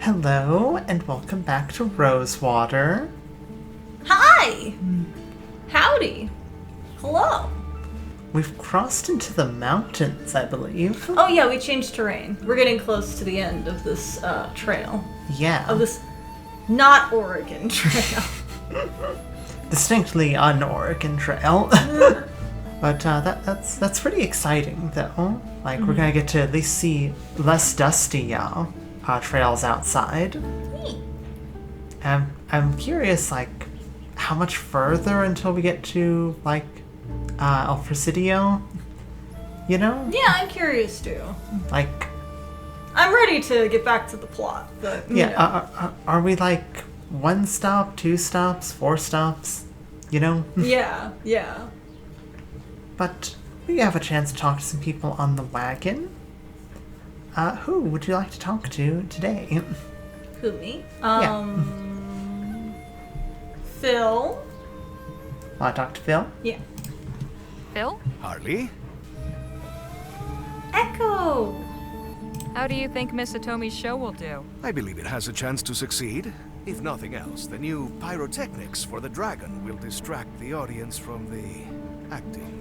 Hello, and welcome back to Rosewater. Hi! Howdy! Hello! We've crossed into the mountains, I believe. Oh yeah, we changed terrain. We're getting close to the end of this trail. Yeah. Of this not Oregon trail. Distinctly un-Oregon trail. But that's pretty exciting, though. Like, we're gonna get to at least see less dusty trails outside. Neat. I'm curious, like, how much further until we get to, like, El Presidio? You know? Yeah, I'm curious too. Like... I'm ready to get back to the plot, but... Yeah, are we, like, 1 stop, 2 stops, 4 stops? You know? Yeah. But we have a chance to talk to some people on the wagon. Who would you like to talk to today? Who, me? Phil? Want to talk to Phil? Yeah. Phil? Harley? Echo! How do you think Miss Atomi's show will do? I believe it has a chance to succeed. If nothing else, the new pyrotechnics for the dragon will distract the audience from the acting.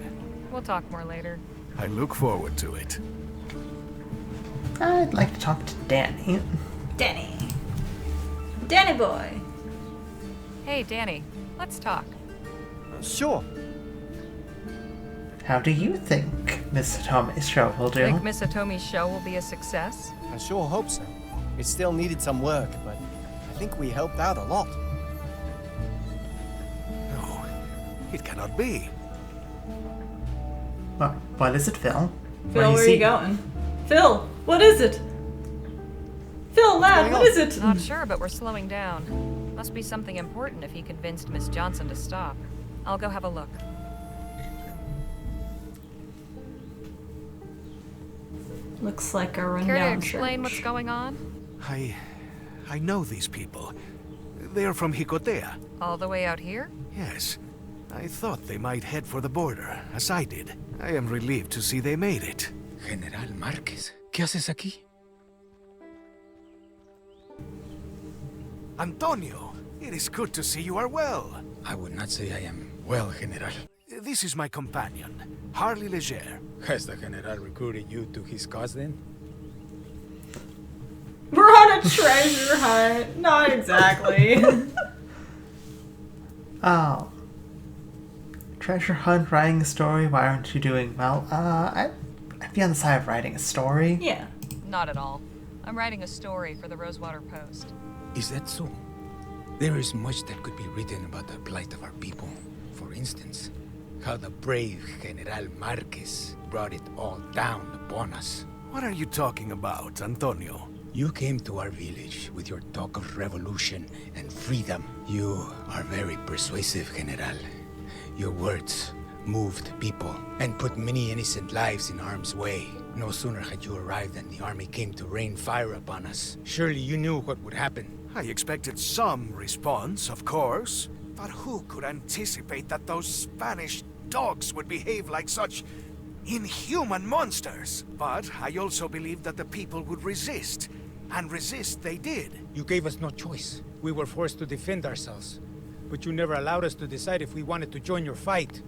We'll talk more later. I look forward to it. I'd like to talk to Danny. Danny. Danny boy. Hey, Danny. Let's talk. Sure. How do you think Miss Atomi's show will do? Think Miss Atomi's show will be a success? I sure hope so. It still needed some work, but I think we helped out a lot. No, it cannot be. What is it, Phil? Phil, where are you going? Phil, what is it? Phil, lad, what is it? Not sure, but we're slowing down. Must be something important if he convinced Miss Johnson to stop. I'll go have a look. Looks like a rundown Care to explain church. what's going on? I know these people. They're from Jicotea. All the way out here? Yes. I thought they might head for the border, as I did. I am relieved to see they made it. General Márquez, ¿qué haces aquí? Antonio, it is good to see you are well. I would not say I am well, General. This is my companion, Harley Leger. Has the General recruited you to his cause then? We're on a treasure hunt. Not exactly. Oh. Treasure hunt, writing a story, why aren't you doing well? I'd be on the side of writing a story. Yeah. Not at all. I'm writing a story for the Rosewater Post. Is that so? There is much that could be written about the plight of our people. For instance, how the brave General Márquez brought it all down upon us. What are you talking about, Antonio? You came to our village with your talk of revolution and freedom. You are very persuasive, General. Your words moved people and put many innocent lives in harm's way. No sooner had you arrived than the army came to rain fire upon us. Surely you knew what would happen. I expected some response, of course. But who could anticipate that those Spanish dogs would behave like such inhuman monsters? But I also believed that the people would resist. And resist they did. You gave us no choice. We were forced to defend ourselves. But you never allowed us to decide if we wanted to join your fight.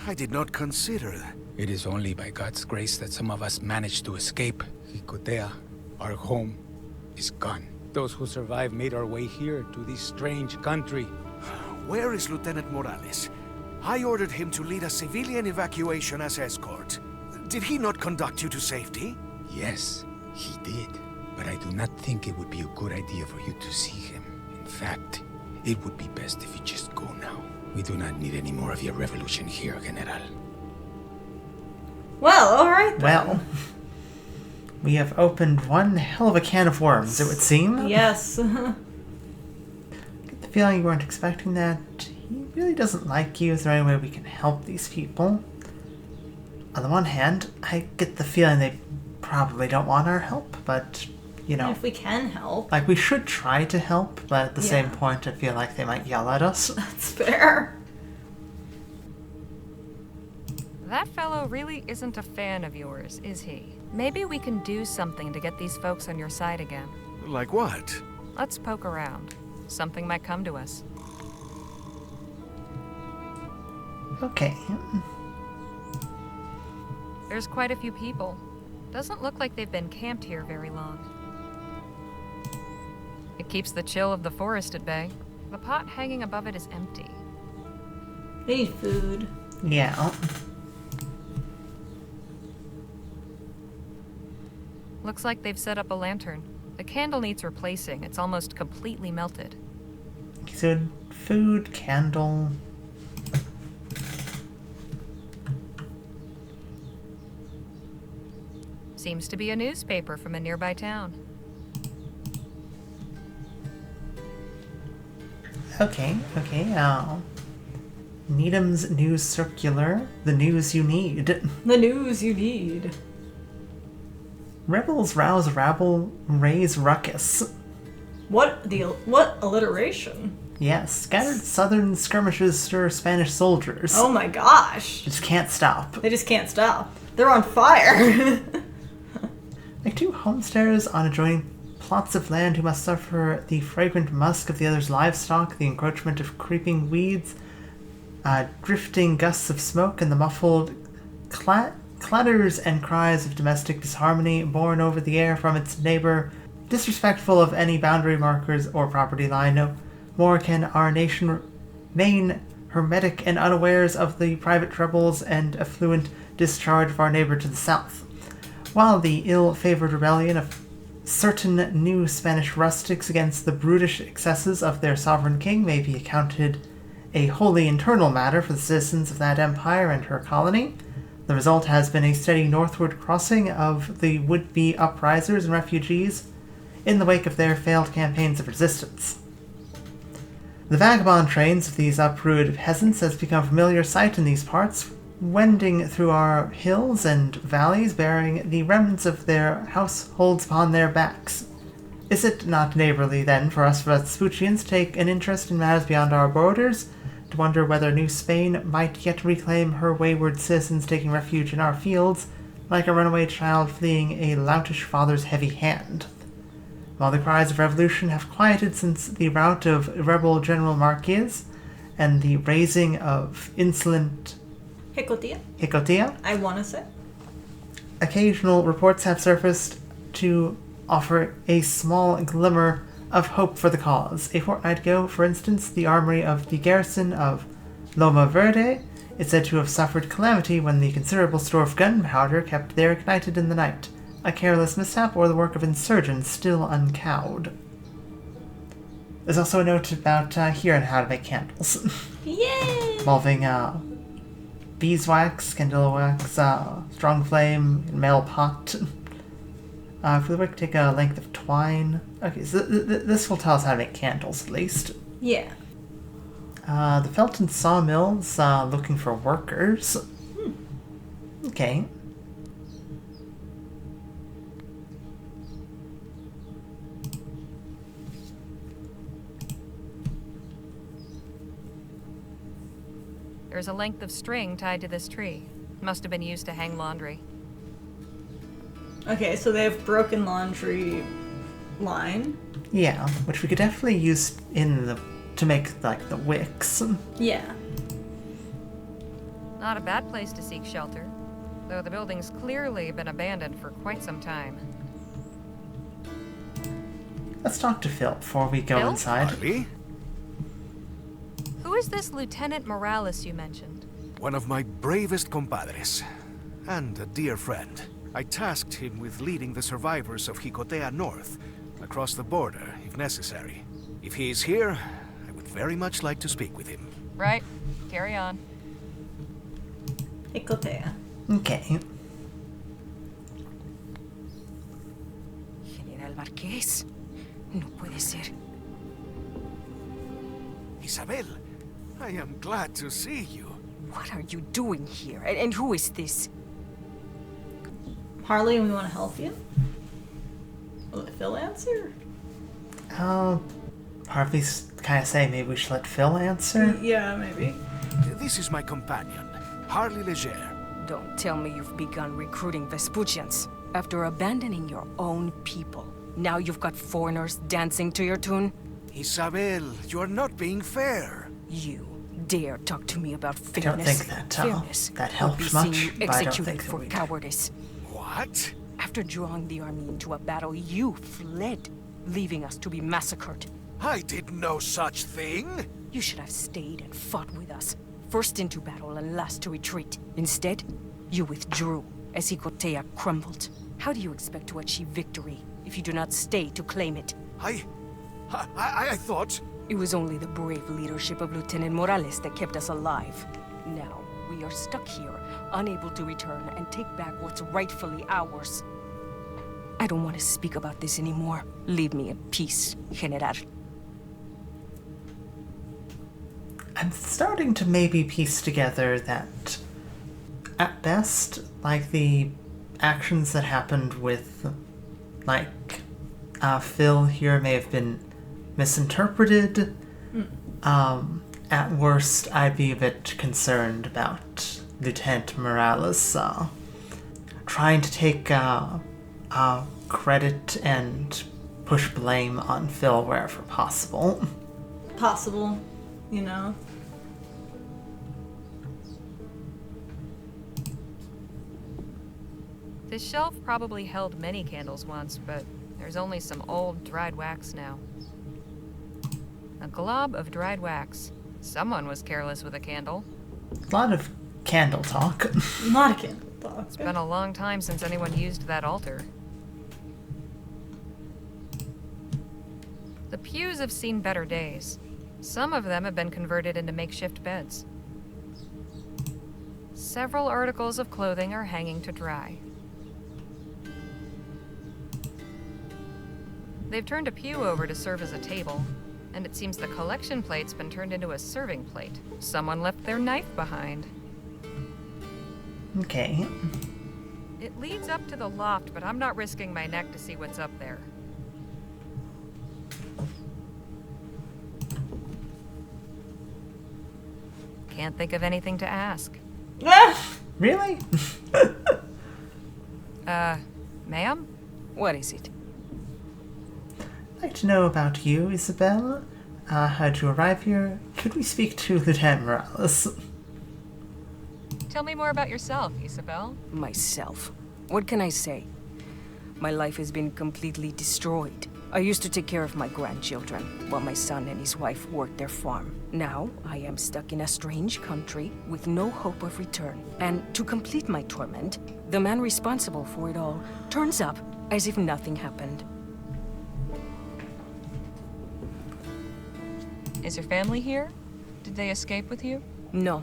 I did not consider. It is only by God's grace that some of us managed to escape. Jicotea, our home, is gone. Those who survived made our way here to this strange country. Where is Lieutenant Morales? I ordered him to lead a civilian evacuation as escort. Did he not conduct you to safety? Yes, he did. But I do not think it would be a good idea for you to see him. In fact, it would be best if you just go now. We do not need any more of your revolution here, General. Well, alright then. Well, we have opened one hell of a can of worms, it would seem. Yes. Get the feeling you weren't expecting that. He really doesn't like you. Is there any way we can help these people? On the one hand, I get the feeling they probably don't want our help, but, you know. If we can help. Like, we should try to help, but at the same Yeah. point, I feel like they might yell at us. That's fair. That fellow really isn't a fan of yours, is he? Maybe we can do something to get these folks on your side again. Like what? Let's poke around. Something might come to us. Okay. There's quite a few people. Doesn't look like they've been camped here very long. It keeps the chill of the forest at bay. The pot hanging above it is empty. They need food. Yeah. Looks like they've set up a lantern. The candle needs replacing. It's almost completely melted. So, food, candle. Seems to be a newspaper from a nearby town. Okay. Needham's News Circular. The news you need. The news you need. Rebels rouse rabble, raise ruckus. What alliteration? Yes, scattered southern skirmishes stir Spanish soldiers. Oh my gosh. Just can't stop. They just can't stop. They're on fire. Like two homesteaders on adjoining plots of land who must suffer the fragrant musk of the other's livestock, the encroachment of creeping weeds, drifting gusts of smoke, and the muffled clatters and cries of domestic disharmony borne over the air from its neighbor, disrespectful of any boundary markers or property line. No more can our nation remain hermetic and unawares of the private troubles and affluent discharge of our neighbor to the south. While the ill-favored rebellion of certain new Spanish rustics against the brutish excesses of their sovereign king may be accounted a wholly internal matter for the citizens of that empire and her colony, the result has been a steady northward crossing of the would-be uprisers and refugees in the wake of their failed campaigns of resistance. The vagabond trains of these uprooted peasants has become a familiar sight in these parts, wending through our hills and valleys, bearing the remnants of their households upon their backs. Is it not neighborly, then, for us Vespuccians to take an interest in matters beyond our borders, to wonder whether New Spain might yet reclaim her wayward citizens taking refuge in our fields, like a runaway child fleeing a loutish father's heavy hand? While the cries of revolution have quieted since the rout of rebel General Marquez and the raising of insolent Jicotea, I want to say. Occasional reports have surfaced to offer a small glimmer of hope for the cause. A fortnight ago, for instance, the armory of the garrison of Loma Verde is said to have suffered calamity when the considerable store of gunpowder kept there ignited in the night. A careless mishap or the work of insurgents still uncowed. There's also a note about here on how to make candles. Yay! Involving beeswax, candle wax, strong flame, metal pot. For the wick, take a length of twine. Okay, so this will tell us how to make candles, at least. Yeah. The Felton Sawmill's looking for workers. Okay. There's a length of string tied to this tree. Must have been used to hang laundry. Okay, so they have broken laundry line. Yeah, which we could definitely use to make, like, the wicks. Yeah. Not a bad place to seek shelter, though the building's clearly been abandoned for quite some time. Let's talk to Phil before we go Phil? inside. Harley? Who is this Lieutenant Morales you mentioned? One of my bravest compadres, and a dear friend. I tasked him with leading the survivors of Jicotea north, across the border, if necessary. If he is here, I would very much like to speak with him. Right. Carry on. Jicotea. Okay. General Marqués. No puede ser. Isabel, I am glad to see you. What are you doing here? And who is this? Harley, we want to help you? Will Phil answer? Harvey's kind of saying maybe we should let Phil answer. Yeah, maybe. This is my companion, Harley Leger. Don't tell me you've begun recruiting Vespuccians after abandoning your own people. Now you've got foreigners dancing to your tune? Isabel, you're not being fair. You dare talk to me about I don't fairness? think that, Fairness that would helped be much, seeing you but I don't executed think that for we- cowardice. What? After drawing the army into a battle, you fled, leaving us to be massacred. I did no such thing. You should have stayed and fought with us, first into battle and last to retreat. Instead, you withdrew as Jicotea crumbled. How do you expect to achieve victory if you do not stay to claim it? I thought... It was only the brave leadership of Lieutenant Morales that kept us alive. Now, we are stuck here, unable to return and take back what's rightfully ours. I don't want to speak about this anymore. Leave me in peace, General. I'm starting to maybe piece together that, at best, like, the actions that happened with, like, Phil here may have been misinterpreted. At worst, I'd be a bit concerned about Lieutenant Morales trying to take credit and push blame on Phil wherever possible. Possible, you know. This shelf probably held many candles once, but there's only some old dried wax now. A glob of dried wax. Someone was careless with a candle. A lot of candle talk. Not a candle dog. It's been a long time since anyone used that altar. The pews have seen better days. Some of them have been converted into makeshift beds. Several articles of clothing are hanging to dry. They've turned a pew over to serve as a table, and it seems the collection plate's been turned into a serving plate. Someone left their knife behind. Okay. It leads up to the loft, but I'm not risking my neck to see what's up there. Can't think of anything to ask. Really? Ma'am? What is it? I'd like to know about you, Isabel. How'd you arrive here? Could we speak to Lieutenant Morales? Tell me more about yourself, Isabel. Myself. What can I say? My life has been completely destroyed. I used to take care of my grandchildren, while my son and his wife worked their farm. Now, I am stuck in a strange country with no hope of return. And to complete my torment, the man responsible for it all turns up as if nothing happened. Is your family here? Did they escape with you? No.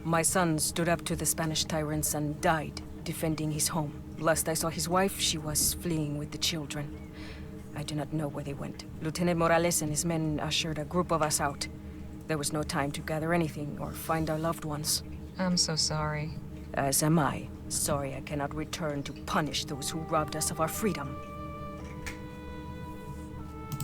My son stood up to the Spanish tyrants and died, defending his home. Last I saw his wife, she was fleeing with the children. I do not know where they went. Lieutenant Morales and his men ushered a group of us out. There was no time to gather anything or find our loved ones. I'm so sorry. As am I. Sorry I cannot return to punish those who robbed us of our freedom.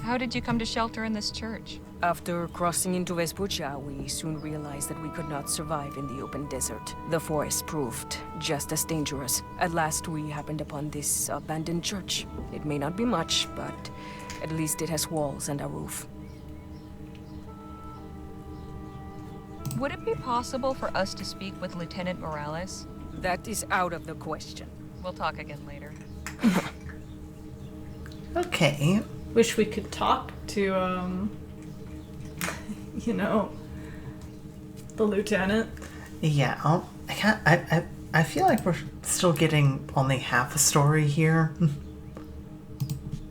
How did you come to shelter in this church? After crossing into Vespuccia, we soon realized that we could not survive in the open desert. The forest proved just as dangerous. At last, we happened upon this abandoned church. It may not be much, but at least it has walls and a roof. Would it be possible for us to speak with Lieutenant Morales? That is out of the question. We'll talk again later. Okay. Wish we could talk to, you know, the lieutenant. Yeah, I can't. I feel like we're still getting only half a story here.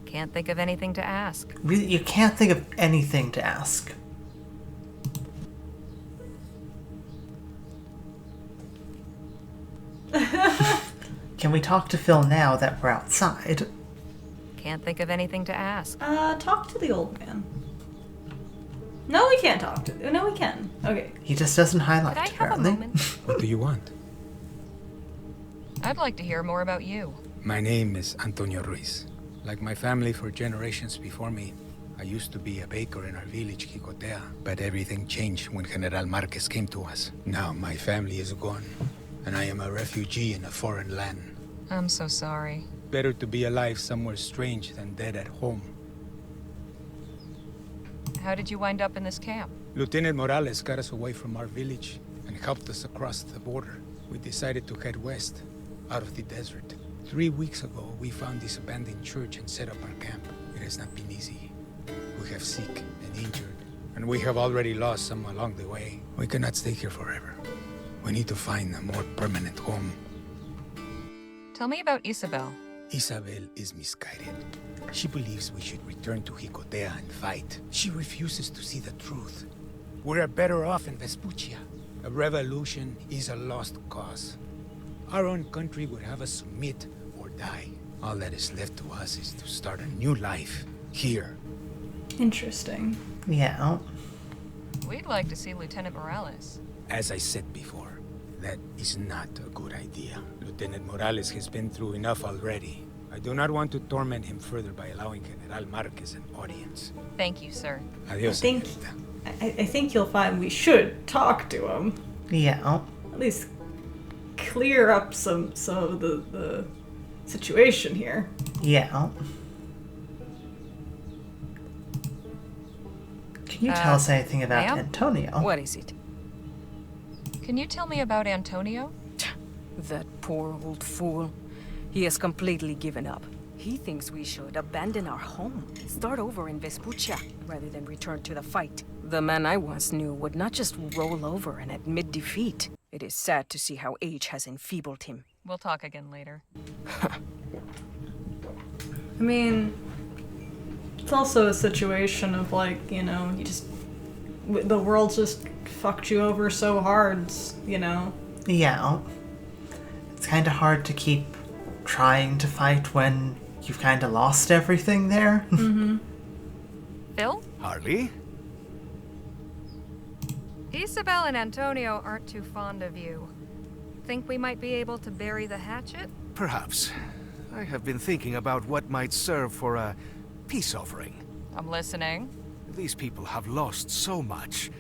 Can't think of anything to ask. Really, you can't think of anything to ask. Can we talk to Phil now that we're outside? Can't think of anything to ask. Talk to the old man. No, we can't talk to. No, we can. Okay. He just doesn't highlight, Could I have apparently. a moment? What do you want? I'd like to hear more about you. My name is Antonio Ruiz. Like my family for generations before me, I used to be a baker in our village, Jicotea, but everything changed when General Marquez came to us. Now my family is gone, and I am a refugee in a foreign land. I'm so sorry. Better to be alive somewhere strange than dead at home. How did you wind up in this camp? Lieutenant Morales got us away from our village and helped us across the border. We decided to head west, out of the desert. 3 weeks ago, we found this abandoned church and set up our camp. It has not been easy. We have sick and injured, and we have already lost some along the way. We cannot stay here forever. We need to find a more permanent home. Tell me about Isabel. Isabel is misguided. She believes we should return to Jicotea and fight. She refuses to see the truth. We are better off in Vespuccia. A revolution is a lost cause. Our own country would have us submit or die. All that is left to us is to start a new life here. Interesting. Yeah. We'd like to see Lieutenant Morales. As I said before, that is not a good idea. Lieutenant Morales has been through enough already. I do not want to torment him further by allowing General Marquez an audience. Thank you, sir. Adios, think- señorita. I think you'll find we should talk to him. Yeah. At least clear up some of the situation here. Yeah. Can you tell us anything about ma'am? Antonio? What is it? Can you tell me about Antonio? That poor old fool. He has completely given up. He thinks we should abandon our home, start over in Vespuccia, rather than return to the fight. The man I once knew would not just roll over and admit defeat. It is sad to see how age has enfeebled him. We'll talk again later. I mean, it's also a situation of like, you know, you just the world just fucked you over so hard, you know. Yeah. It's kind of hard to keep trying to fight when you've kind of lost everything there. Phil? Harley? Isabel and Antonio aren't too fond of you. Think we might be able to bury the hatchet? Perhaps. I have been thinking about what might serve for a peace offering. I'm listening. These people have lost so much.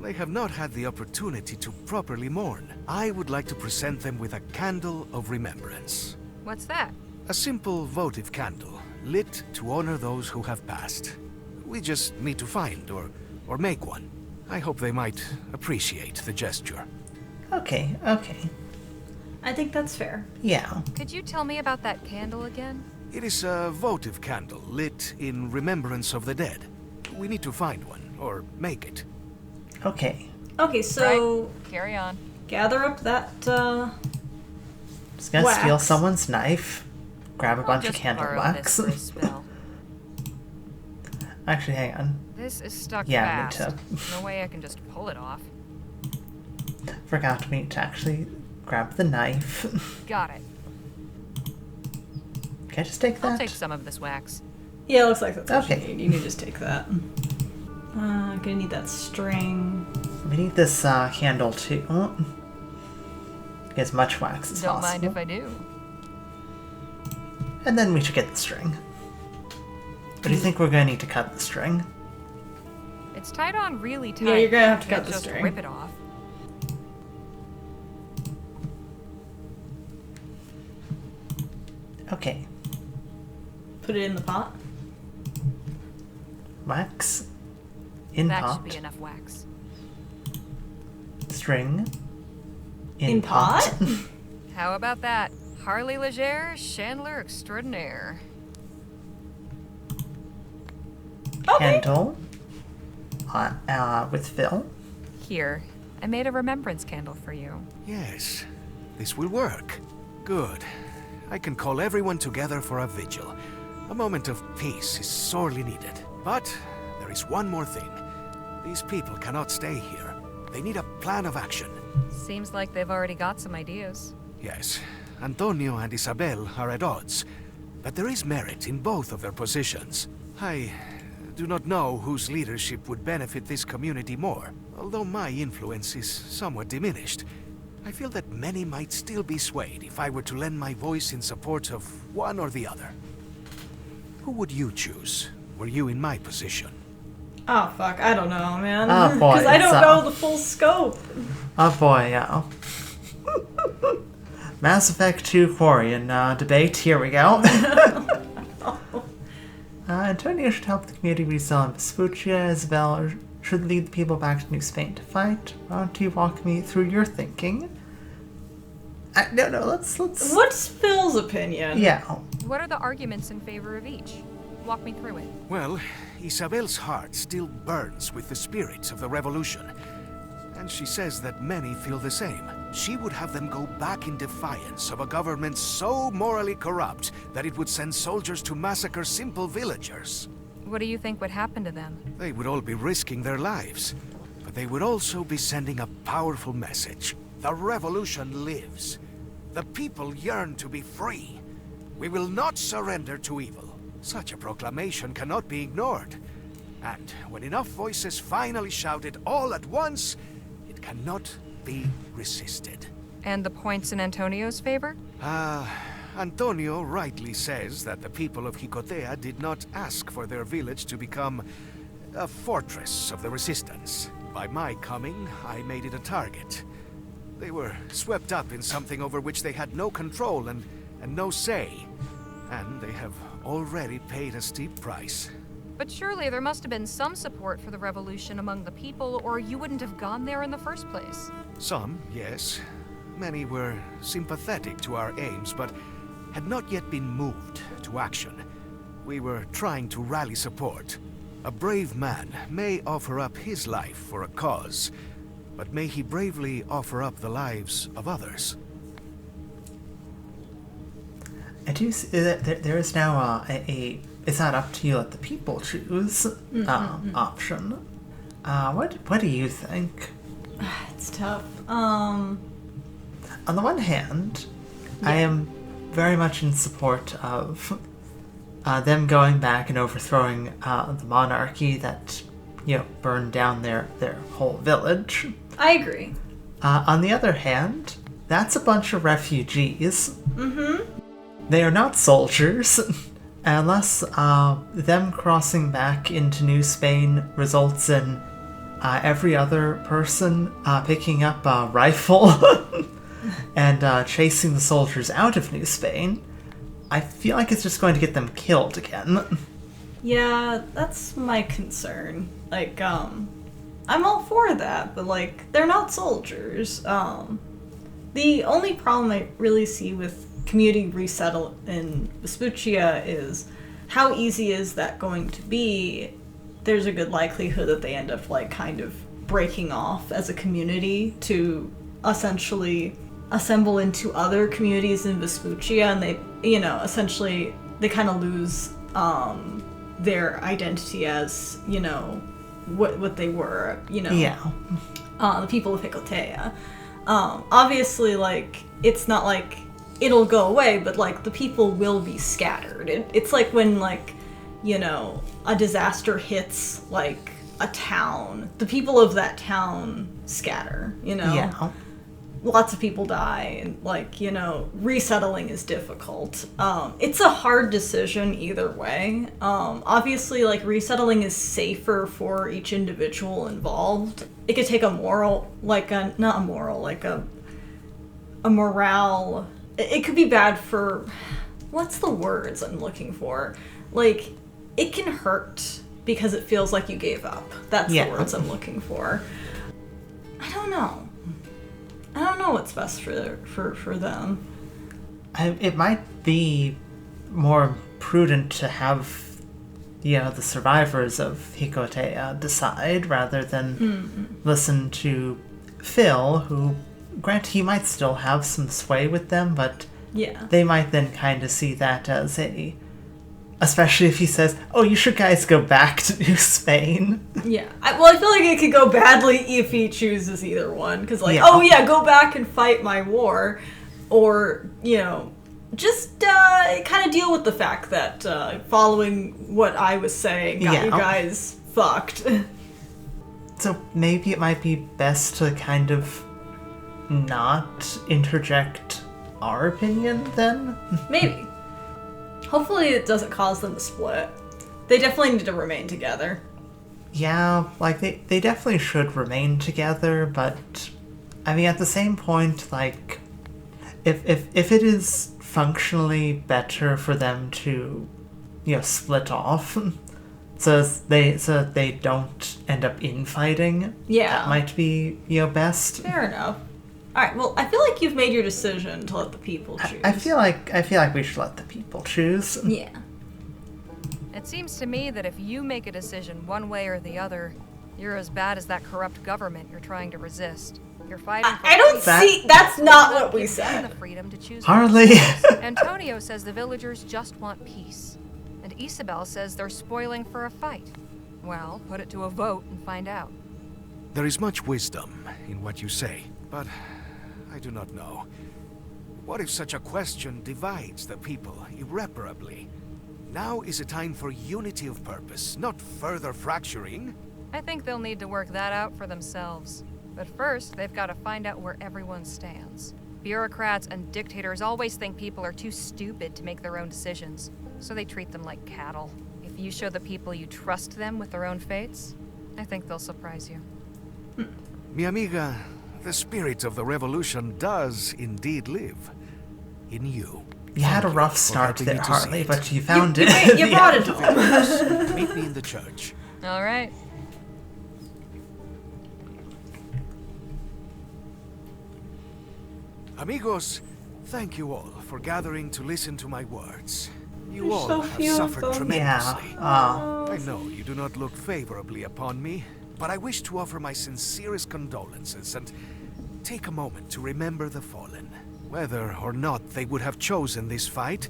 They have not had the opportunity to properly mourn. I would like to present them with a candle of remembrance. What's that? A simple votive candle, lit to honor those who have passed. We just need to find or make one. I hope they might appreciate the gesture. Okay. I think that's fair. Yeah. Could you tell me about that candle again? It is a votive candle lit in remembrance of the dead. We need to find one, or make it. Okay. Okay, so Right. Carry on. gather up that Just gonna wax. steal someone's knife, grab a I'll bunch of just candle borrow wax. this for a spell. Actually, hang on. This is stuck Yeah, me fast. too. No way I can just pull it off. Forgot me to actually grab the knife. Got it. Can I just take that? I'll take some of this wax. Yeah, it looks like that's what Okay. you need. You need to just take that. Gonna need that string. We need this candle too. Get as much wax as Don't mind possible. if I do. And then we should get the string. But do you think we're gonna need to cut the string? It's tied on really tight. Yeah, you're gonna have to Can't cut the just string. rip it off. Okay. Put it in the pot. Wax. In That pot. should be enough wax. String. In pot? How about that? Harley Leger, Chandler extraordinaire. Okay. Candle. With Phil. Here, I made a remembrance candle for you. Yes, this will work. Good. I can call everyone together for a vigil. A moment of peace is sorely needed. But there is one more thing. These people cannot stay here. They need a plan of action. Seems like they've already got some ideas. Yes, Antonio and Isabel are at odds. But there is merit in both of their positions. I do not know whose leadership would benefit this community more. Although my influence is somewhat diminished, I feel that many might still be swayed if I were to lend my voice in support of one or the other. Who would you choose, were you in my position? Oh fuck, I don't know, man. Oh, boy, Because I don't it's, know the full scope. Oh boy, yeah. Mass Effect 2 Quarian debate. Here we go. Antonio should help the community resell in Vespuccia. Isabel should lead the people back to New Spain to fight. Why don't you walk me through your thinking? No, let's... What's Phil's opinion? Yeah. What are the arguments in favor of each? Walk me through it. Well, Isabel's heart still burns with the spirits of the revolution. And she says that many feel the same. She would have them go back in defiance of a government so morally corrupt that it would send soldiers to massacre simple villagers. What do you think would happen to them? They would all be risking their lives. But they would also be sending a powerful message. The revolution lives. The people yearn to be free. We will not surrender to evil. Such a proclamation cannot be ignored. And when enough voices finally shout it all at once, it cannot be resisted. And the points in Antonio's favor? Antonio rightly says that the people of Jicotea did not ask for their village to become a fortress of the resistance. By my coming, I made it a target. They were swept up in something over which they had no control and no say. And they have already paid a steep price. But surely there must have been some support for the revolution among the people, or you wouldn't have gone there in the first place. Some, yes. Many were sympathetic to our aims, but had not yet been moved to action. We were trying to rally support. A brave man may offer up his life for a cause, but may he bravely offer up the lives of others. I do see that there is now a it's not up to you, let the people choose option. What do you think? It's tough. On the one hand, I am very much in support of them going back and overthrowing the monarchy that, burned down their whole village. I agree. On the other hand, that's a bunch of refugees. Mm-hmm. They are not soldiers, unless them crossing back into New Spain results in every other person picking up a rifle and chasing the soldiers out of New Spain. I feel like it's just going to get them killed again. Yeah, that's my concern. I'm all for that, but, they're not soldiers. The only problem I really see with community resettle in Vespuccia is how easy is that going to be? There's a good likelihood that they end up, kind of breaking off as a community to essentially assemble into other communities in Vespuccia, and they, essentially, they kind of lose, their identity as, what they were, the people of Jicotea. Obviously, it's not like it'll go away, but, the people will be scattered. It's like when, a disaster hits, a town. The people of that town scatter, Yeah. Lots of people die, and, resettling is difficult. It's a hard decision either way. Obviously, resettling is safer for each individual involved. It could take a morale, a morale. It could be bad for, what's the words I'm looking for? It can hurt because it feels like you gave up. That's the words I'm looking for. I don't know what's best for them. It might be more prudent to have, the survivors of Jicotea decide rather than listen to Phil, who, granted, he might still have some sway with them, but they might then kind of see that as especially if he says, oh, you should guys go back to New Spain. Yeah. I feel like it could go badly if he chooses either one. Because, go back and fight my war. Or, just kind of deal with the fact that following what I was saying got you guys fucked. So maybe it might be best to kind of not interject our opinion then? Maybe. Hopefully it doesn't cause them to split. They definitely need to remain together. Yeah, they definitely should remain together, but, at the same point, if it is functionally better for them to, split off, so that they don't end up infighting, Yeah. that might be, best. Fair enough. Alright, well, I feel like you've made your decision to let the people choose. I feel like we should let the people choose. Yeah. It seems to me that if you make a decision one way or the other, you're as bad as that corrupt government you're trying to resist. You're fighting for I don't That- see. That's not what we Give them said. the freedom to choose. Harley. Antonio says the villagers just want peace, and Isabel says they're spoiling for a fight. Well, put it to a vote and find out. There is much wisdom in what you say, but I do not know. What if such a question divides the people irreparably? Now is a time for unity of purpose, not further fracturing. I think they'll need to work that out for themselves. But first, they've got to find out where everyone stands. Bureaucrats and dictators always think people are too stupid to make their own decisions, so they treat them like cattle. If you show the people you trust them with their own fates, I think they'll surprise you. Mi amiga, the spirit of the revolution does indeed live in you. You had a rough for start helping there, me to see Harley, it. but you found it. You brought it home. Meet me in the church. All right. Amigos, thank you all for gathering to listen to my words. You There's all so have few of suffered them. tremendously. Yeah. I know you do not look favorably upon me, but I wish to offer my sincerest condolences and take a moment to remember the fallen. Whether or not they would have chosen this fight,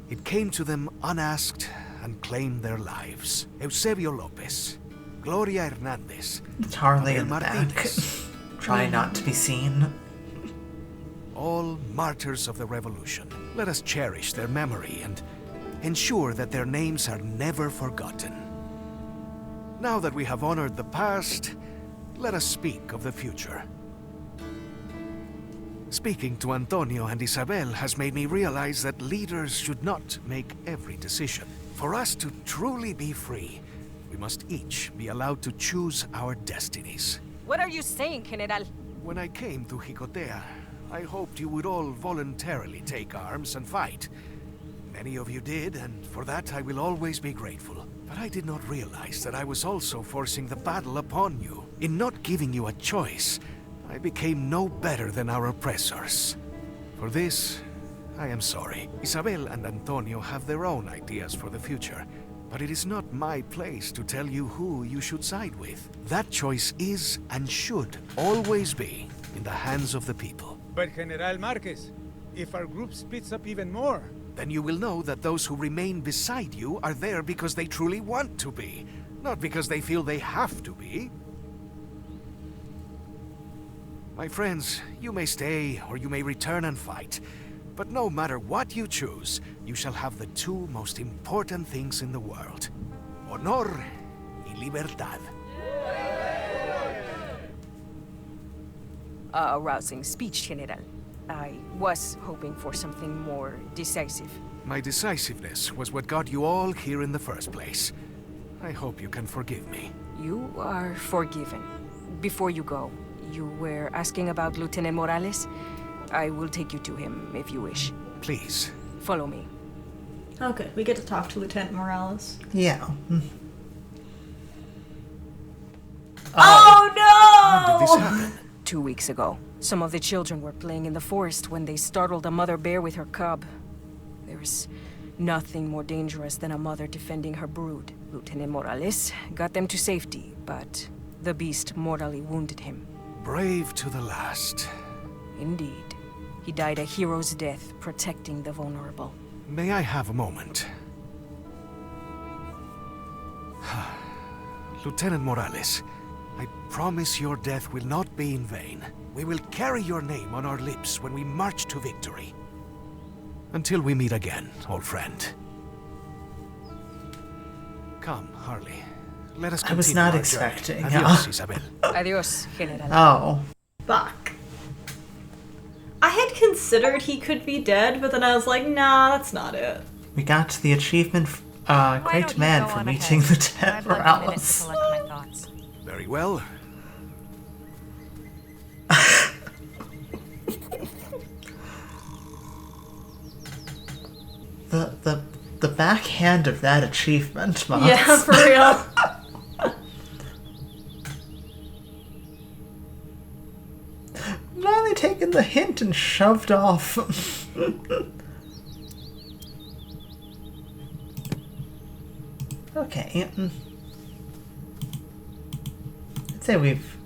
it came to them unasked and claimed their lives. Eusebio Lopez, Gloria Hernandez, It's Harley in the Abel back. Martinez. Try not to be seen. All martyrs of the revolution. Let us cherish their memory and ensure that their names are never forgotten. Now that we have honored the past, let us speak of the future. Speaking to Antonio and Isabel has made me realize that leaders should not make every decision. For us to truly be free, we must each be allowed to choose our destinies. What are you saying, General? When I came to Jicotea, I hoped you would all voluntarily take arms and fight. Many of you did, and for that I will always be grateful. But I did not realize that I was also forcing the battle upon you. In not giving you a choice, I became no better than our oppressors. For this, I am sorry. Isabel and Antonio have their own ideas for the future, but it is not my place to tell you who you should side with. That choice is and should always be in the hands of the people. But General Marquez, if our group splits up even more... Then you will know that those who remain beside you are there because they truly want to be, not because they feel they have to be. My friends, you may stay or you may return and fight, but no matter what you choose, you shall have the two most important things in the world: honor y libertad. A rousing speech, General. I was hoping for something more decisive. My decisiveness was what got you all here in the first place. I hope you can forgive me. You are forgiven. Before you go, you were asking about Lieutenant Morales? I will take you to him if you wish. Please. Follow me. Okay, we get to talk to Lieutenant Morales. Yeah. Oh How did this no! happen? 2 weeks ago, some of the children were playing in the forest when they startled a mother bear with her cub. There's nothing more dangerous than a mother defending her brood. Lieutenant Morales got them to safety, but the beast mortally wounded him. Brave to the last. Indeed. He died a hero's death protecting the vulnerable. May I have a moment? Lieutenant Morales, I promise your death will not be in vain. We will carry your name on our lips when we march to victory. Until we meet again, old friend. Come, Harley. Let us continue I was not our expecting, journey. yeah. Adios, Isabel. Adios, General. Oh. Fuck. I had considered he could be dead, but then I was like, nah, that's not it. We got the achievement, Why Great don't you Man go for on meeting ahead? the dead I'd like a minute to Morales. collect my thoughts. Very well. The backhand of that achievement, Moss. Yeah, for real. Finally taken the hint and shoved off. Okay. I'd say we've...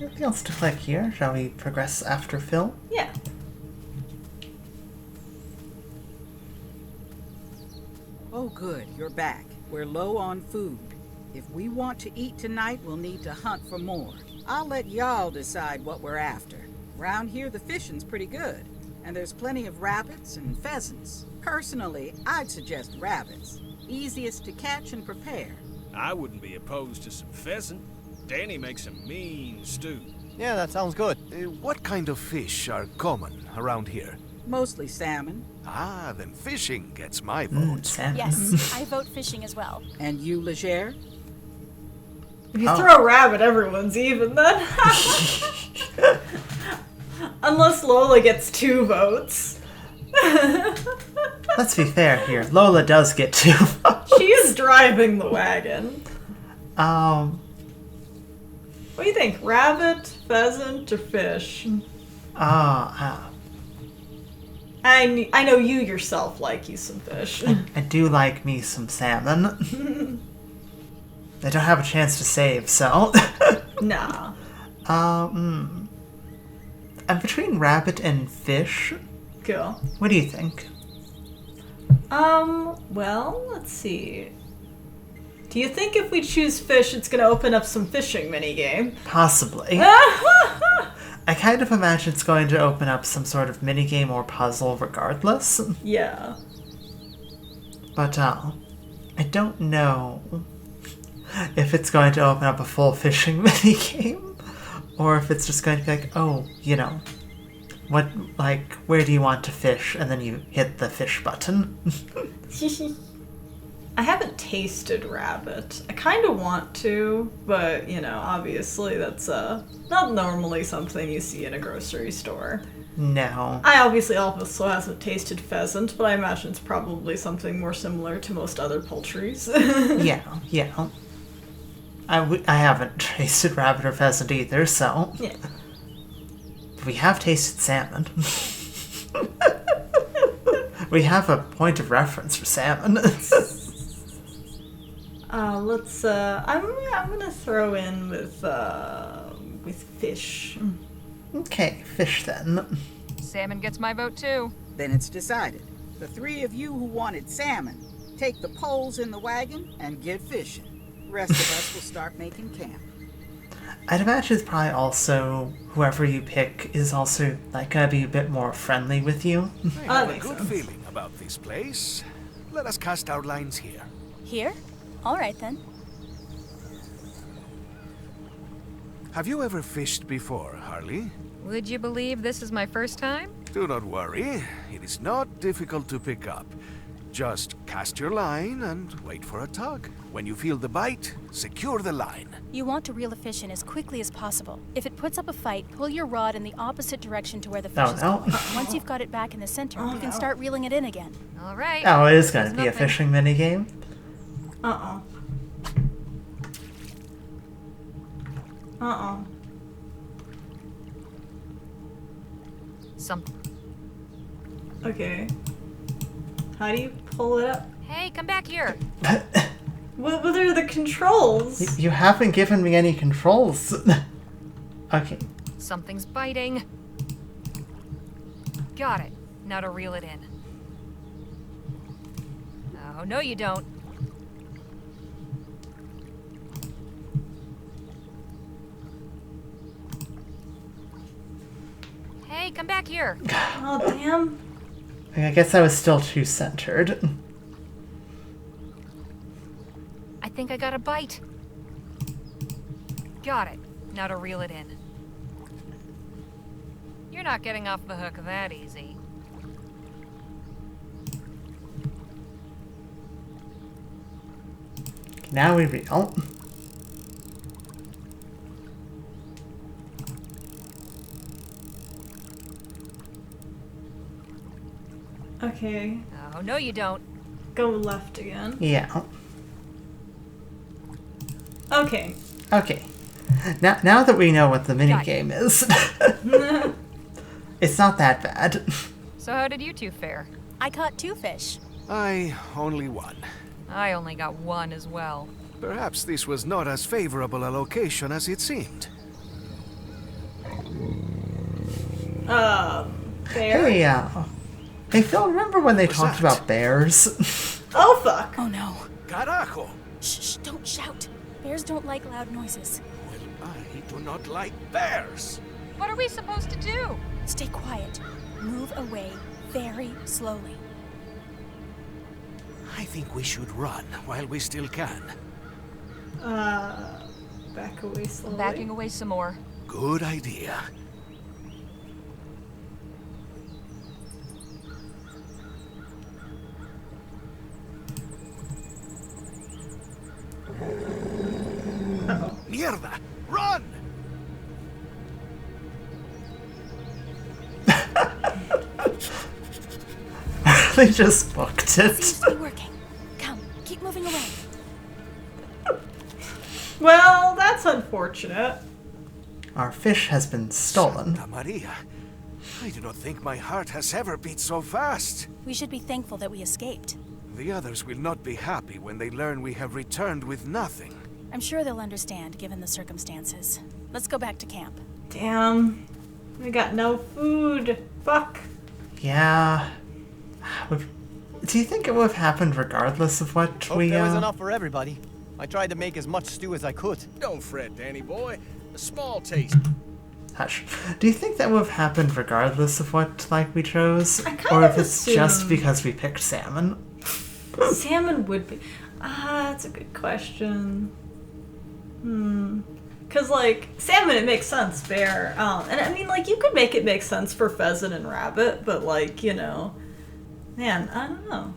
Anything else to click here? Shall we progress after Phil? Yeah. Oh good, you're back. We're low on food. If we want to eat tonight, we'll need to hunt for more. I'll let y'all decide what we're after. Round here, the fishing's pretty good, and there's plenty of rabbits and pheasants. Personally, I'd suggest rabbits. Easiest to catch and prepare. I wouldn't be opposed to some pheasant. Danny makes a mean stew. Yeah, that sounds good. What kind of fish are common around here? Mostly salmon. Ah, then fishing gets my vote. Salmon. Yes, I vote fishing as well. And you, Leger? If you throw a rabbit, everyone's even then. Unless Lola gets 2 votes. Let's be fair here. Lola does get 2 votes. She's driving the wagon. Um... What do you think? Rabbit, pheasant, or fish? I know you yourself like you some fish. I do like me some salmon. I don't have a chance to save, so... Nah. I'm between rabbit and fish. Cool. What do you think? Well, let's see. Do you think if we choose fish, it's gonna open up some fishing minigame? Possibly. I kind of imagine it's going to open up some sort of minigame or puzzle regardless. Yeah. But, I don't know if it's going to open up a full fishing minigame, or if it's just going to be like, oh, you know, what, like, where do you want to fish? And then you hit the fish button. I haven't tasted rabbit. I kind of want to, but, you know, obviously that's not normally something you see in a grocery store. No. I obviously also hasn't tasted pheasant, but I imagine it's probably something more similar to most other poultries. Yeah. I haven't tasted rabbit or pheasant either, so... Yeah. We have tasted salmon. We have a point of reference for salmon. I'm gonna throw in with fish. Okay, fish then. Salmon gets my vote too. Then it's decided. The 3 of you who wanted salmon, take the poles in the wagon and get fishing. Rest of us will start making camp. I'd imagine it's probably also, whoever you pick is also, like, gonna be a bit more friendly with you. I Oh, have that a makes good sense. feeling about this place. Let us cast our lines here. Here? All right then. Have you ever fished before, Harley? Would you believe this is my first time? Do not worry. It is not difficult to pick up. Just cast your line and wait for a tug. When you feel the bite, secure the line. You want to reel a fish in as quickly as possible. If it puts up a fight, pull your rod in the opposite direction to where the fish is no. going. Once you've got it back in the center, you can start reeling it in again. All right. Oh, it is gonna There's be a nothing. fishing minigame. Uh-oh. Something. Okay. How do you pull it up? Hey, come back here. What are the controls? You haven't given me any controls. Okay. Something's biting. Got it. Now to reel it in. Oh, no you don't. Hey, come back here. Oh, damn. I guess I was still too centered. I think I got a bite. Got it. Now to reel it in. You're not getting off the hook that easy. Now we reel. Okay. Oh, no you don't. Go left again. Yeah. Okay. Okay. Now that we know what the minigame is, it's not that bad. So how did you two fare? I caught 2 fish. I only one. I only got 1 as well. Perhaps this was not as favorable a location as it seemed. Bear? Hey, hey Phil, remember when they What's talked that? about bears? Oh, fuck. Oh no. Carajo! Shh, don't shout. Bears don't like loud noises. Well, I do not like bears. What are we supposed to do? Stay quiet. Move away very slowly. I think we should run while we still can. Back away slowly. Backing away some more. Good idea. Mierda! Run! They just booked it. Seems to be working. Come, keep moving away. Well, that's unfortunate. Our fish has been stolen. Santa Maria, I do not think my heart has ever beat so fast. We should be thankful that we escaped. The others will not be happy when they learn we have returned with nothing. I'm sure they'll understand given the circumstances. Let's go back to camp. Damn. We got no food. Fuck. Yeah. Do you think it would have happened regardless of what Hope we, there was enough for everybody. I tried to make as much stew as I could. Don't fret, Danny boy. A small taste. Hush. Do you think that would have happened regardless of what, we chose? I kind Or of if it's just assume- because we picked salmon? Salmon would be. That's a good question. Because, salmon, it makes sense, bear. And I mean, you could make it make sense for pheasant and rabbit, but, man, I don't know.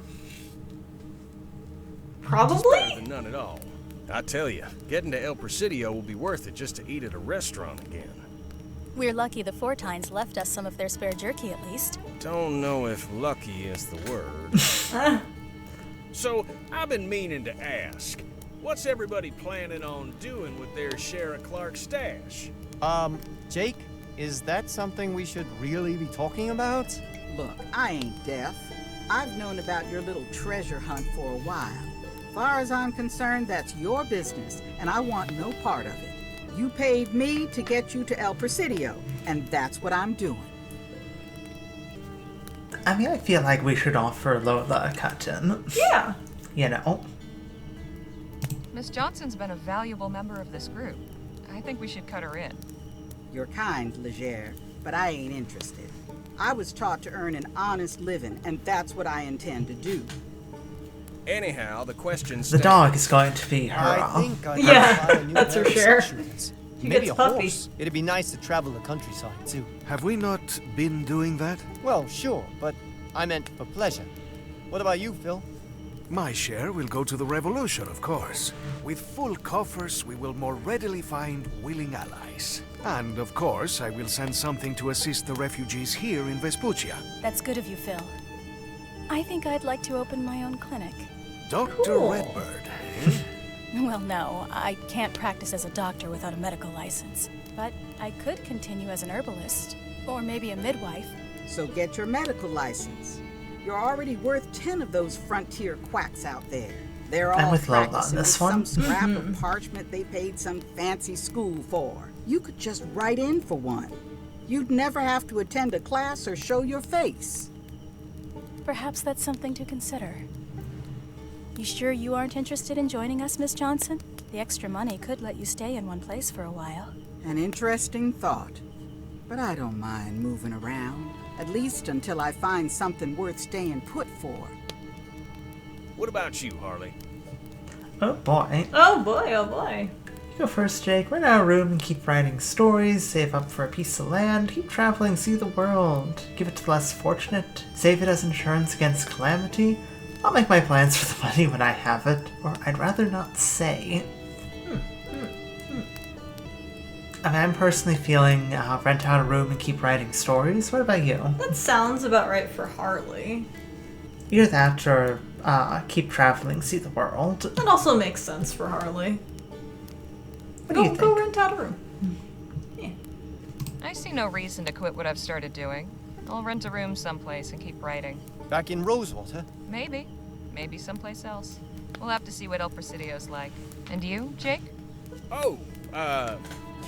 It's Probably? better than none at all. I tell you, getting to El Presidio will be worth it just to eat at a restaurant again. We're lucky the Fortines left us some of their spare jerky at least. Don't know if lucky is the word. So, I've been meaning to ask, what's everybody planning on doing with their share of Clark's stash? Jake, is that something we should really be talking about? Look, I ain't deaf. I've known about your little treasure hunt for a while. Far as I'm concerned, that's your business, and I want no part of it. You paid me to get you to El Presidio, and that's what I'm doing. I mean, I feel like we should offer Lola a cut-in. Yeah. You know? Miss Johnson's been a valuable member of this group. I think we should cut her in. You're kind, Leger, but I ain't interested. I was taught to earn an honest living, and that's what I intend to do. Anyhow, the question The stands. dog is going to be her. I think I Yeah, buy a new that's pair for of sure. shoes. She Maybe gets a puppy. horse. It'd be nice to travel the countryside too. Have we not been doing that? Well, sure, but I meant for pleasure. What about you, Phil? My share will go to the revolution, of course. With full coffers, we will more readily find willing allies. And, of course, I will send something to assist the refugees here in Vespuccia. That's good of you, Phil. I think I'd like to open my own clinic. Dr. Cool. Redbird, eh? Well, no, I can't practice as a doctor without a medical license. But I could continue as an herbalist, or maybe a midwife. So get your medical license. You're already worth 10 of those frontier quacks out there. They're I'm all with Lola on practicing this with one. some scrap of parchment they paid some fancy school for. You could just write in for one. You'd never have to attend a class or show your face. Perhaps that's something to consider. You sure you aren't interested in joining us, Miss Johnson? The extra money could let you stay in one place for a while. An interesting thought. But I don't mind moving around, at least until I find something worth staying put for. What about you, Harley? Oh boy. Oh boy, oh boy. You go first, Jake. Rent out a room and keep writing stories. Save up for a piece of land. Keep traveling, see the world. Give it to the less fortunate. Save it as insurance against calamity. I'll make my plans for the money when I have it. Or I'd rather not say. I mean, I'm personally feeling rent out a room and keep writing stories. What about you? That sounds about right for Harley. Either that or keep traveling, see the world. That also makes sense for Harley. What do you think? Go rent out a room. Yeah. I see no reason to quit what I've started doing. I'll rent a room someplace and keep writing. Back in Rosewater? Maybe. Maybe someplace else. We'll have to see what El Presidio's like. And you, Jake? Oh,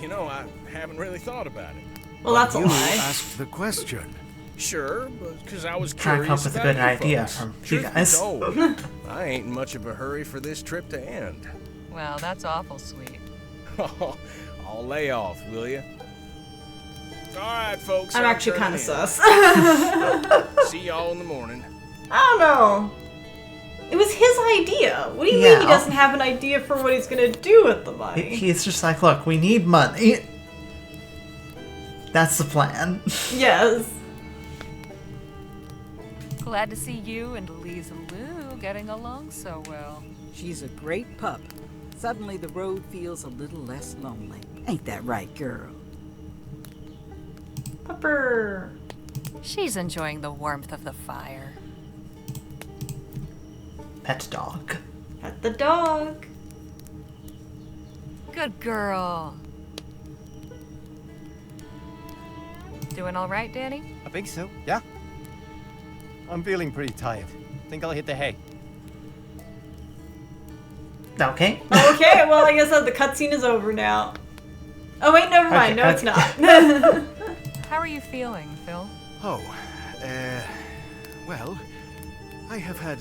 you know, I haven't really thought about it. Well, that's a You lie. asked the question. Sure, but because I was Try to curious come up with a about good you idea folks. from you Truth be guys. told, I ain't in much of a hurry for this trip to end. Well, that's awful sweet. I'll lay off, will you? All right, folks. I'm I'm actually kind turning of in. sus. See y'all in the morning. I don't know. It was his idea. What do you mean he doesn't have an idea for what he's gonna do with the money? He's just like, look, we need money. That's the plan. Yes. Glad to see you and Lisa Lou getting along so well. She's a great pup. Suddenly the road feels a little less lonely. Ain't that right, girl? Pepper. She's enjoying the warmth of the fire. Pet dog. Pet the dog. Good girl. Doing all right, Danny? I think so, yeah. I'm feeling pretty tired. Think I'll hit the hay. Okay. Okay, well, I guess that the cutscene is over now. Oh, wait, never mind. Okay, No, it's okay. not. How are you feeling, Phil? Oh, well, I have had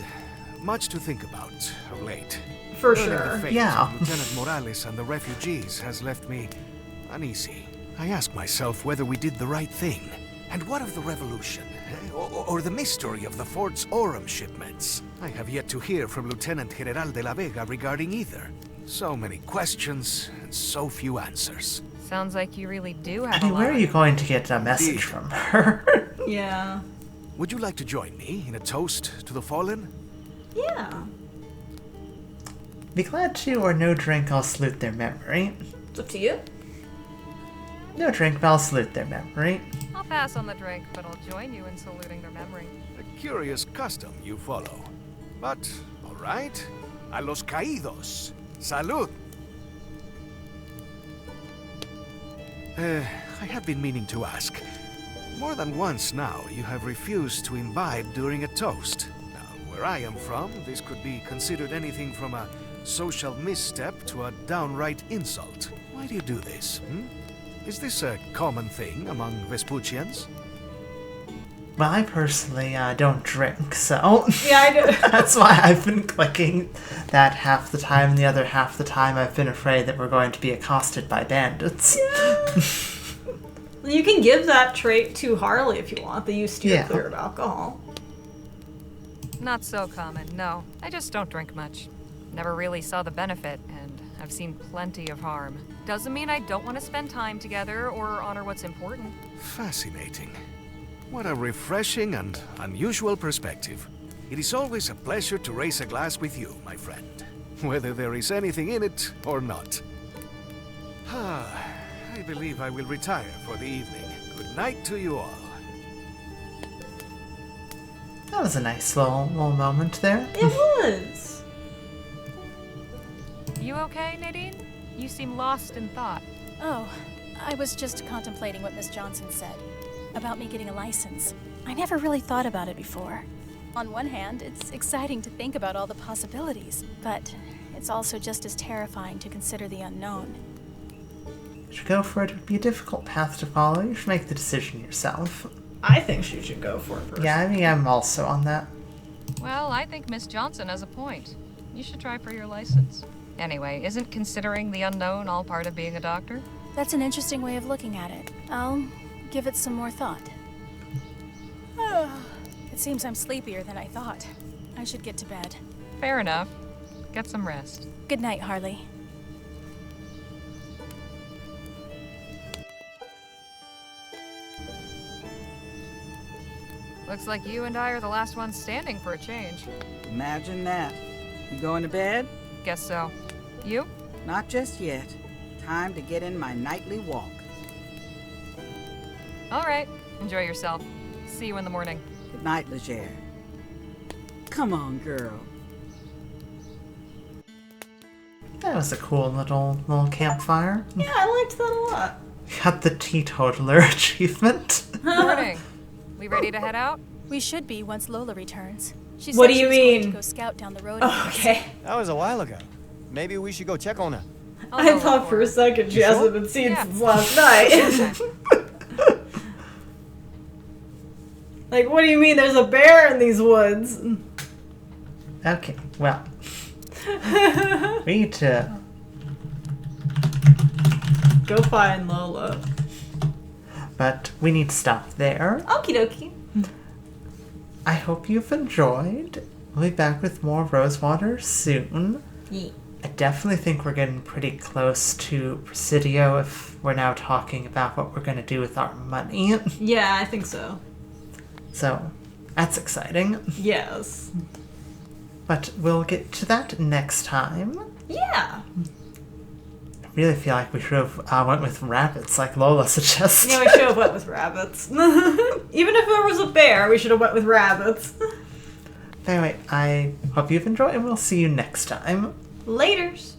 much to think about of late. For Learning sure. the fate Yeah. of Lieutenant Morales and the refugees has left me uneasy. I ask myself whether we did the right thing. And what of the revolution? Or the mystery of the Fort's Aurum shipments? I have yet to hear from Lieutenant General de la Vega regarding either. So many questions and so few answers. Sounds like you really do have I mean, a lot. where are you going to get a message Indeed. from her? Yeah. Would you like to join me in a toast to the fallen? Yeah. Be glad to, or no drink, I'll salute their memory. It's up to you. No drink, but I'll salute their memory. I'll pass on the drink, but I'll join you in saluting their memory. A curious custom you follow. But, all right. A los caídos. Salud. I have been meaning to ask. More than once now, you have refused to imbibe during a toast. Now, where I am from, this could be considered anything from a social misstep to a downright insult. Why do you do this? Hmm? Is this a common thing among Vespuccians? Well, I personally don't drink, so Yeah, I do. that's why I've been clicking that half the time, and the other half the time I've been afraid that we're going to be accosted by bandits. You can give that trait to Harley if you want. They use steer Yeah. clear of alcohol. Not so common, no. I just don't drink much. Never really saw the benefit, and I've seen plenty of harm. Doesn't mean I don't want to spend time together or honor what's important. Fascinating. What a refreshing and unusual perspective. It is always a pleasure to raise a glass with you, my friend. Whether there is anything in it or not. I believe I will retire for the evening. Good night to you all. That was a nice little moment there. It was. You okay, Nadine? You seem lost in thought. Oh, I was just contemplating what Miss Johnson said about me getting a license. I never really thought about it before. On one hand, it's exciting to think about all the possibilities, but it's also just as terrifying to consider the unknown. You should go for it. It would be a difficult path to follow. You should make the decision yourself. I think she should go for it first. Yeah, I mean, I'm also on that. Well, I think Miss Johnson has a point. You should try for your license. Anyway, isn't considering the unknown all part of being a doctor? That's an interesting way of looking at it. I'll give it some more thought. It seems I'm sleepier than I thought. I should get to bed. Fair enough. Get some rest. Good night, Harley. Looks like you and I are the last ones standing for a change. Imagine that. You going to bed? Guess so. You? Not just yet. Time to get in my nightly walk. All right. Enjoy yourself. See you in the morning. Good night, Leger. Come on, girl. That was a cool little campfire. Yeah, I liked that a lot. Got the teetotaler achievement. Morning. We ready to head out? We should be once Lola returns. She What said do she you was going mean? to go scout down the road. Oh, okay. That was a while ago. Maybe we should go check on her. I'll I go thought look for a second she You hasn't sure? been seen Yeah. since last night. Okay. Like, what do you mean there's a bear in these woods? Okay, well. We need to... Go find Lola. But we need to stop there. Okie dokie. I hope you've enjoyed. We'll be back with more Rosewater soon. Yeah. I definitely think we're getting pretty close to Presidio if we're now talking about what we're going to do with our money. Yeah, I think so. So, that's exciting. Yes. But we'll get to that next time. Yeah. I really feel like we should have went with rabbits like Lola suggested. Yeah, we should have went with rabbits. Even if there was a bear, we should have went with rabbits. Anyway, I hope you've enjoyed and we'll see you next time. Laters.